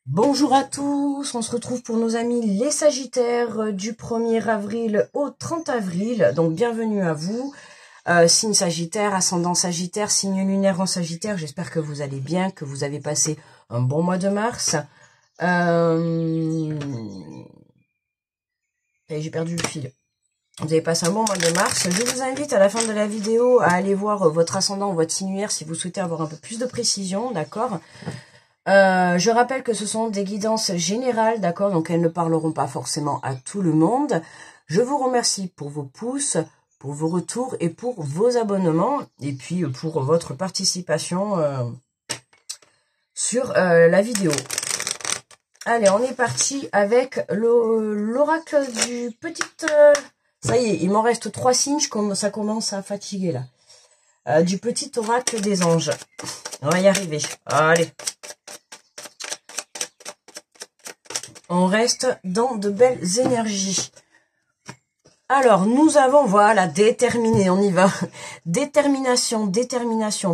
Bonjour à tous, on se retrouve pour nos amis les Sagittaires du 1er avril au 30 avril, donc bienvenue à vous. Signe Sagittaire, ascendant Sagittaire, signe lunaire en Sagittaire, j'espère que vous allez bien, que vous avez passé un bon mois de mars. Et j'ai perdu le fil. Vous avez passé un bon mois de mars. Je vous invite à la fin de la vidéo à aller voir votre ascendant, votre signe lunaire si vous souhaitez avoir un peu plus de précision, d'accord ? Je rappelle que ce sont des guidances générales, d'accord, donc elles ne parleront pas forcément à tout le monde. Je vous remercie pour vos pouces, pour vos retours et pour vos abonnements, et puis pour votre participation sur la vidéo. Allez, on est parti avec l'oracle du petit... ça y est, il m'en reste 3 signes, ça commence à fatiguer là. Du petit oracle des anges. On va y arriver. Allez. On reste dans de belles énergies. Alors, nous avons, voilà, déterminé, on y va. Détermination,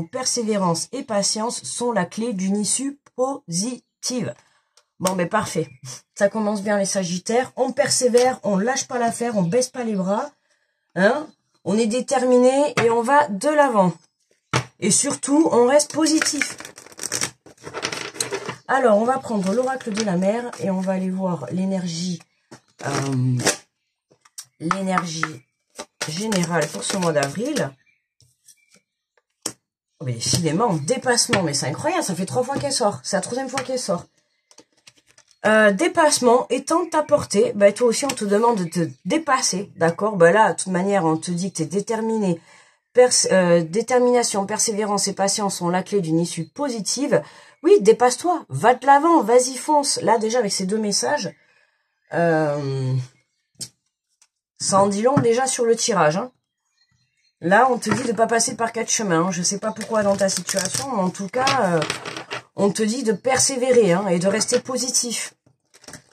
persévérance et patience sont la clé d'une issue positive. Bon, mais parfait. Ça commence bien les Sagittaires. On persévère, on lâche pas l'affaire, on baisse pas les bras. Hein? On est déterminé et on va de l'avant. Et surtout, on reste positif. Alors, on va prendre l'oracle de la mer et on va aller voir l'énergie générale pour ce mois d'avril. Oh, mais décidément, dépassement, mais c'est incroyable, ça fait 3 fois qu'elle sort. C'est la 3e fois qu'elle sort. Dépassement étant ta portée, bah, toi aussi on te demande de te dépasser, d'accord? Bah là, de toute manière, on te dit que tu es déterminé. Détermination, persévérance et patience sont la clé d'une issue positive. Oui, dépasse-toi, va de l'avant, vas-y, fonce. Là, déjà, avec ces 2 messages, ça en dit long déjà sur le tirage. Hein. Là, on te dit de pas passer par 4 chemins. Hein. Je sais pas pourquoi dans ta situation, mais en tout cas, on te dit de persévérer hein, et de rester positif.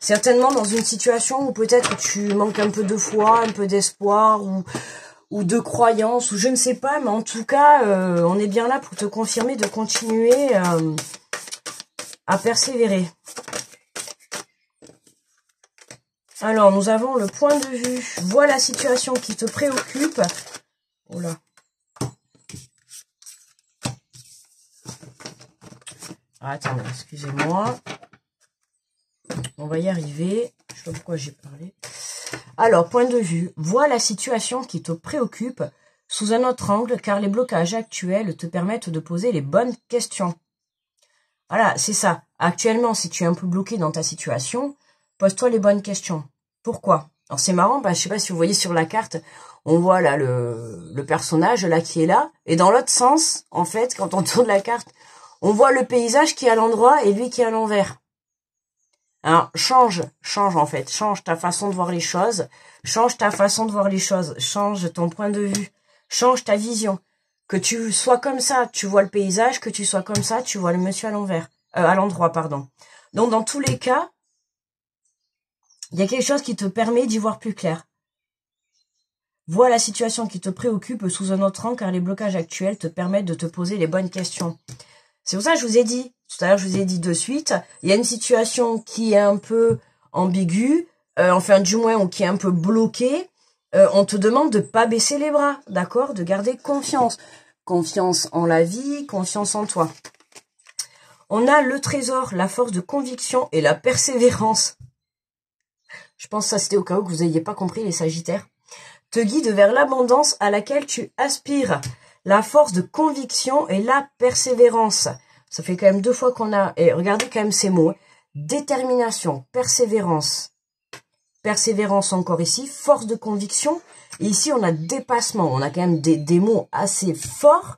Certainement dans une situation où peut-être tu manques un peu de foi, un peu d'espoir ou de croyance, ou je ne sais pas, mais en tout cas, on est bien là pour te confirmer de continuer à persévérer. Alors, nous avons le point de vue. Vois la situation qui te préoccupe. Oh là. Attendez, excusez-moi. On va y arriver. Je sais pas pourquoi j'ai parlé. Alors, point de vue. Vois la situation qui te préoccupe sous un autre angle, car les blocages actuels te permettent de poser les bonnes questions. Voilà, c'est ça. Actuellement, si tu es un peu bloqué dans ta situation, pose-toi les bonnes questions. Pourquoi? Alors, c'est marrant, je sais pas si vous voyez sur la carte, on voit là le personnage là qui est là, et dans l'autre sens, en fait, quand on tourne la carte, on voit le paysage qui est à l'endroit et lui qui est à l'envers. Alors, change en fait, change ta façon de voir les choses, change ton point de vue, change ta vision. Que tu sois comme ça, tu vois le paysage, que tu sois comme ça, tu vois le monsieur à l'envers, à l'endroit, pardon. Donc, dans tous les cas, il y a quelque chose qui te permet d'y voir plus clair. Vois la situation qui te préoccupe sous un autre angle, car les blocages actuels te permettent de te poser les bonnes questions. C'est pour ça que je vous ai dit, tout à l'heure je vous ai dit de suite, il y a une situation qui est un peu ambiguë, enfin du moins ou qui est un peu bloquée, on te demande de pas baisser les bras, d'accord? De garder confiance. Confiance en la vie, confiance en toi. On a le trésor, la force de conviction et la persévérance. Je pense que ça c'était au cas où que vous n'ayez pas compris les Sagittaires. Te guide vers l'abondance à laquelle tu aspires. La force de conviction et la persévérance. Ça fait quand même 2 fois qu'on a... Et regardez quand même ces mots. Hein. Détermination, persévérance. Persévérance encore ici. Force de conviction. Et ici, on a dépassement. On a quand même des mots assez forts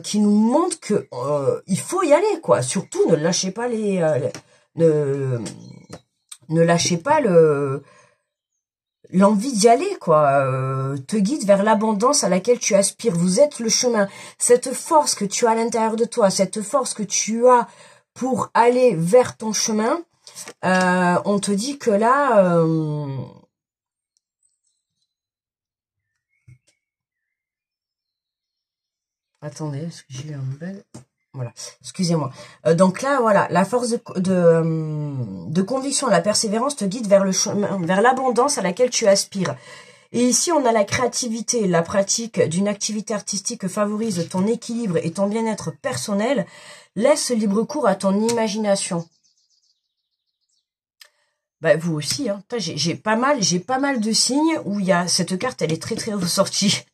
qui nous montrent que il faut y aller, quoi. Surtout, ne lâchez pas ne lâchez pas l'envie d'y aller, quoi, te guide vers l'abondance à laquelle tu aspires. Vous êtes le chemin. Cette force que tu as à l'intérieur de toi, cette force que tu as pour aller vers ton chemin, on te dit que là... Attendez, est-ce que j'ai eu un bel... Voilà, excusez-moi. Donc là, voilà, la force de conviction, la persévérance te guide vers le chemin, vers l'abondance à laquelle tu aspires. Et ici, on a la créativité, la pratique d'une activité artistique favorise ton équilibre et ton bien-être personnel. Laisse libre cours à ton imagination. Bah, vous aussi, hein. J'ai pas mal de signes où il y a cette carte, elle est très très ressortie.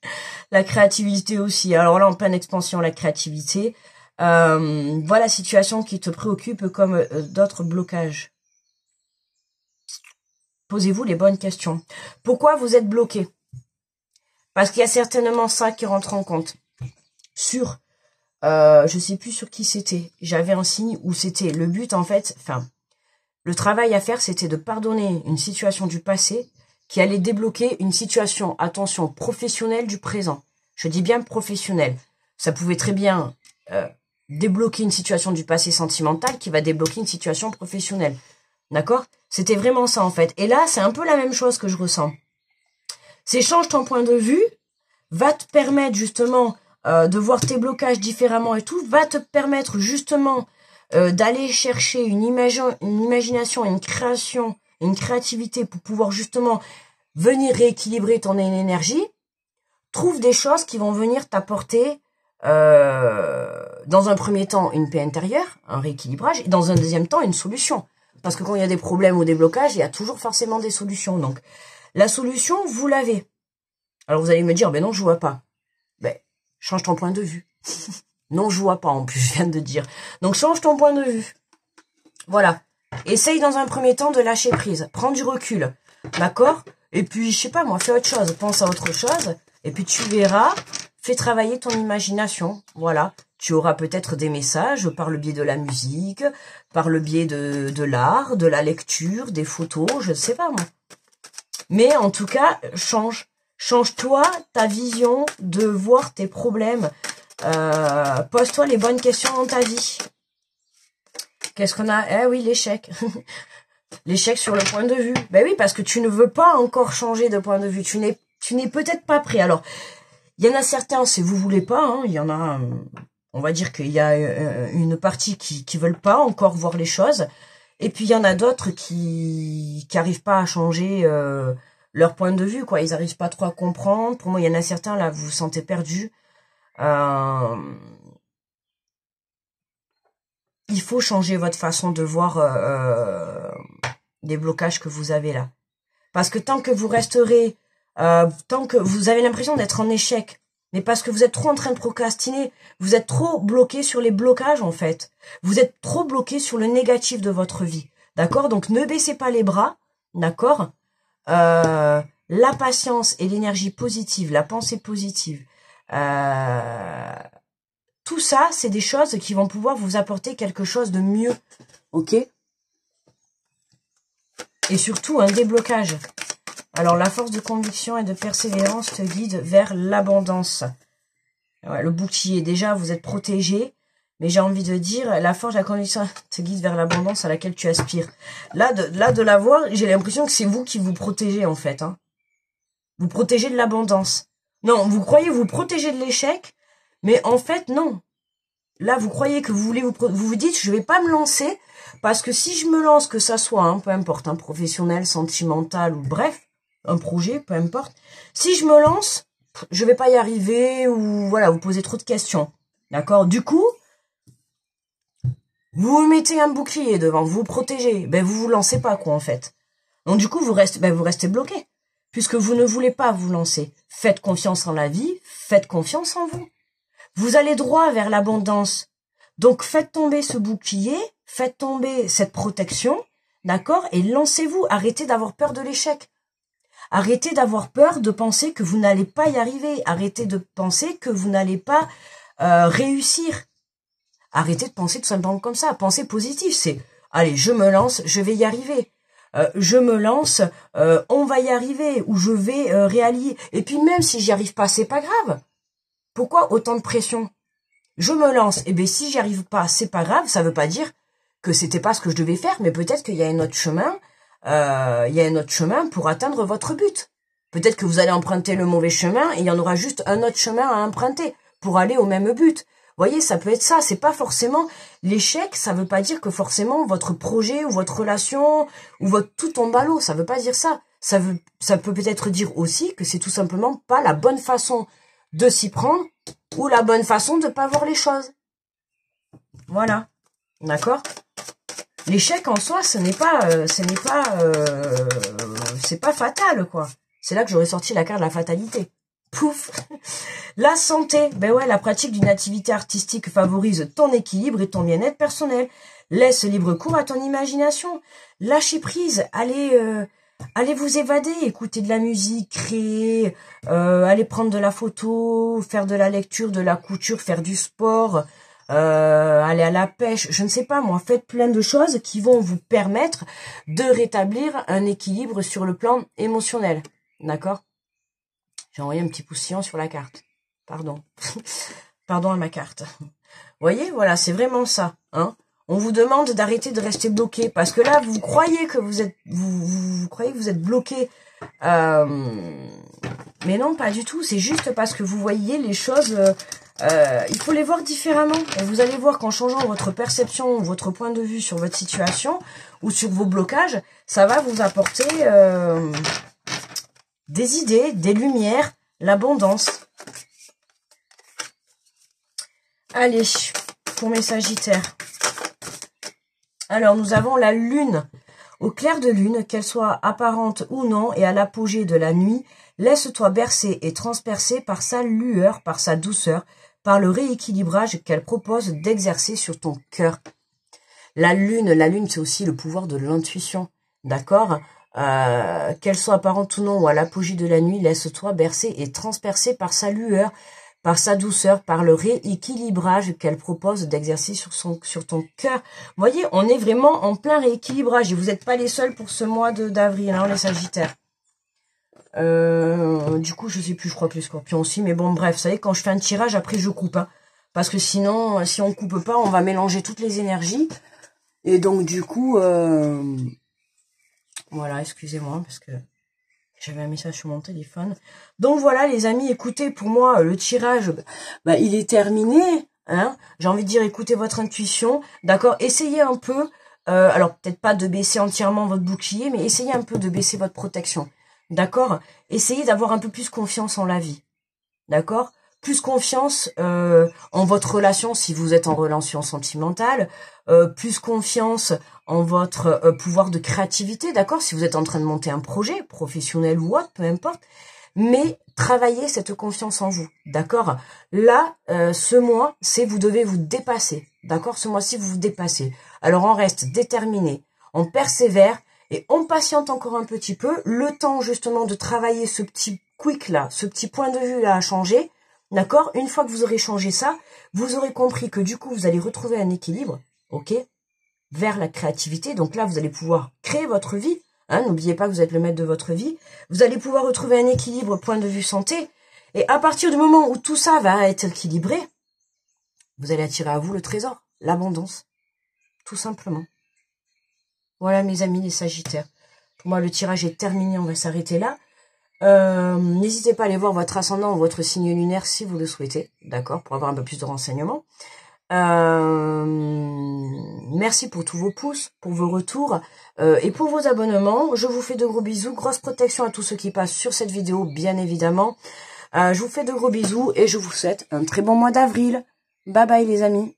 La créativité aussi. Alors là, en pleine expansion, la créativité. Voilà la situation qui te préoccupe comme d'autres blocages. Posez-vous les bonnes questions. Pourquoi vous êtes bloqué? Parce qu'il y a certainement ça qui rentre en compte. Sur, je sais plus sur qui c'était. J'avais un signe où c'était le but en fait, enfin, le travail à faire, c'était de pardonner une situation du passé qui allait débloquer une situation, attention, professionnelle du présent. Je dis bien professionnelle. Ça pouvait très bien débloquer une situation du passé sentimental qui va débloquer une situation professionnelle. D'accord? C'était vraiment ça en fait. Et là, c'est un peu la même chose que je ressens. C'est change ton point de vue, va te permettre justement de voir tes blocages différemment et tout, va te permettre justement d'aller chercher une imagination, une création, une créativité pour pouvoir justement venir rééquilibrer ton énergie. Trouve des choses qui vont venir t'apporter dans un premier temps une paix intérieure, un rééquilibrage, et dans un deuxième temps une solution. Parce que quand il y a des problèmes ou des blocages, il y a toujours forcément des solutions. Donc, la solution, vous l'avez. Alors, vous allez me dire, ben non, je vois pas. Ben, change ton point de vue. Non, je vois pas, en plus, je viens de dire. Donc, change ton point de vue. Voilà. Essaye dans un premier temps de lâcher prise. Prends du recul. D'accord? Et puis, je sais pas, moi, fais autre chose. Pense à autre chose. Et puis, tu verras. Fais travailler ton imagination. Voilà. Tu auras peut-être des messages par le biais de la musique, par le biais de l'art, de la lecture, des photos, je ne sais pas moi. Mais en tout cas, change-toi ta vision de voir tes problèmes. Pose-toi les bonnes questions dans ta vie. Qu'est-ce qu'on a? Eh oui, l'échec. L'échec sur le point de vue. Ben oui, parce que tu ne veux pas encore changer de point de vue. Tu n'es peut-être pas prêt. Alors, il y en a certains, si vous voulez pas, hein, il y en a... On va dire qu'il y a une partie qui veulent pas encore voir les choses. Et puis, il y en a d'autres qui arrivent pas à changer leur point de vue, quoi. Ils arrivent pas trop à comprendre. Pour moi, il y en a certains, là, vous vous sentez perdus. Il faut changer votre façon de voir les blocages que vous avez là. Parce que tant que vous resterez... tant que vous avez l'impression d'être en échec, mais parce que vous êtes trop en train de procrastiner, vous êtes trop bloqué sur les blocages en fait. Vous êtes trop bloqué sur le négatif de votre vie. D'accord? Donc ne baissez pas les bras. D'accord? La patience et l'énergie positive, la pensée positive, tout ça, c'est des choses qui vont pouvoir vous apporter quelque chose de mieux. Ok? Et surtout un déblocage. Alors, la force de conviction et de persévérance te guide vers l'abondance. Ouais, le bouclier, déjà, vous êtes protégé. Mais j'ai envie de dire, la force de la conviction te guide vers l'abondance à laquelle tu aspires. Là, de la voir, j'ai l'impression que c'est vous qui vous protégez, en fait. Hein. Vous protégez de l'abondance. Non, vous croyez vous protéger de l'échec, mais en fait, non. Là, vous croyez que vous voulez vous dites, je vais pas me lancer, parce que si je me lance, que ça soit, hein, peu importe, un professionnel, sentimental, ou bref, un projet, peu importe. Si je me lance, je vais pas y arriver ou voilà, vous posez trop de questions. D'accord? Du coup, vous mettez un bouclier devant, vous protégez. Ben, vous lancez pas, quoi, en fait. Donc, du coup, vous restez bloqué. Puisque vous ne voulez pas vous lancer. Faites confiance en la vie, faites confiance en vous. Vous allez droit vers l'abondance. Donc, faites tomber ce bouclier, faites tomber cette protection, d'accord? Et lancez-vous. Arrêtez d'avoir peur de l'échec. Arrêtez d'avoir peur de penser que vous n'allez pas y arriver. Arrêtez de penser que vous n'allez pas réussir. Arrêtez de penser tout simplement comme ça. Pensez positif, c'est « Allez, je me lance, je vais y arriver. Je me lance, on va y arriver. » Ou « Je vais réaliser. » Et puis même si j'y arrive pas, c'est pas grave. Pourquoi autant de pression? Je me lance. Et bien si j'y arrive pas, c'est pas grave. Ça veut pas dire que c'était pas ce que je devais faire, mais peut-être qu'il y a un autre chemin. Il y a un autre chemin pour atteindre votre but. Peut-être que vous allez emprunter le mauvais chemin et il y en aura juste un autre chemin à emprunter pour aller au même but. voyez, ça peut être ça. C'est pas forcément l'échec. Ça veut pas dire que forcément votre projet ou votre relation ou votre tout tombe à l'eau. Ça veut pas dire ça. Ça peut peut-être dire aussi que c'est tout simplement pas la bonne façon de s'y prendre ou la bonne façon de pas voir les choses. Voilà. D'accord? L'échec en soi, c'est pas fatal, quoi. C'est là que j'aurais sorti la carte de la fatalité. Pouf. La santé. Ben ouais, la pratique d'une activité artistique favorise ton équilibre et ton bien-être personnel. Laisse libre cours à ton imagination. Lâchez prise. Allez vous évader, écouter de la musique, créer, aller prendre de la photo, faire de la lecture, de la couture, faire du sport, aller à la pêche, je ne sais pas moi, faites plein de choses qui vont vous permettre de rétablir un équilibre sur le plan émotionnel. D'accord? J'ai envoyé un petit poussillon sur la carte. Pardon. Pardon à ma carte. Vous voyez, voilà, c'est vraiment ça. Hein. On vous demande d'arrêter de rester bloqué. Parce que là, vous croyez que vous êtes bloqué. Mais non, pas du tout. C'est juste parce que vous voyez les choses... il faut les voir différemment. Et vous allez voir qu'en changeant votre perception, votre point de vue sur votre situation ou sur vos blocages, ça va vous apporter des idées, des lumières, l'abondance. Allez, pour mes Sagittaires. Alors, nous avons la lune. Au clair de lune, qu'elle soit apparente ou non, et à l'apogée de la nuit, laisse-toi bercer et transpercer par sa lueur, par sa douceur, par le rééquilibrage qu'elle propose d'exercer sur ton cœur. La lune, c'est aussi le pouvoir de l'intuition, d'accord? Qu'elle soit apparente ou non, ou à l'apogée de la nuit, laisse-toi bercer et transpercer par sa lueur, par sa douceur, par le rééquilibrage qu'elle propose d'exercer sur ton cœur. Vous voyez, on est vraiment en plein rééquilibrage et vous n'êtes pas les seuls pour ce mois d'avril, hein, les Sagittaires. Du coup, je sais plus, je crois que les Scorpions aussi, mais bon, bref, vous savez, quand je fais un tirage, après je coupe, hein, parce que sinon, si on coupe pas, on va mélanger toutes les énergies, et donc du coup, voilà, excusez-moi, parce que j'avais un message sur mon téléphone. Donc voilà, les amis, écoutez, pour moi, le tirage, bah, il est terminé, hein, j'ai envie de dire, écoutez votre intuition, d'accord, essayez un peu, alors peut-être pas de baisser entièrement votre bouclier, mais essayez un peu de baisser votre protection. D'accord? Essayez d'avoir un peu plus confiance en la vie. D'accord? Plus confiance en votre relation si vous êtes en relation sentimentale. Plus confiance en votre pouvoir de créativité. D'accord? Si vous êtes en train de monter un projet, professionnel ou autre, peu importe. Mais travaillez cette confiance en vous. D'accord? Là, ce mois, vous devez vous dépasser. D'accord? Ce mois-ci, vous vous dépassez. Alors, on reste déterminé. On persévère. Et on patiente encore un petit peu, le temps justement de travailler ce petit quick là, ce petit point de vue là à changer, d'accord? Une fois que vous aurez changé ça, vous aurez compris que du coup vous allez retrouver un équilibre, ok? Vers la créativité, donc là vous allez pouvoir créer votre vie, hein? N'oubliez pas que vous êtes le maître de votre vie, vous allez pouvoir retrouver un équilibre point de vue santé, et à partir du moment où tout ça va être équilibré, vous allez attirer à vous le trésor, l'abondance, tout simplement. Voilà mes amis les Sagittaires. Pour moi le tirage est terminé, on va s'arrêter là. N'hésitez pas à aller voir votre ascendant ou votre signe lunaire si vous le souhaitez, d'accord, pour avoir un peu plus de renseignements. Merci pour tous vos pouces, pour vos retours et pour vos abonnements. Je vous fais de gros bisous, grosse protection à tous ceux qui passent sur cette vidéo, bien évidemment. Je vous fais de gros bisous et je vous souhaite un très bon mois d'avril. Bye bye les amis.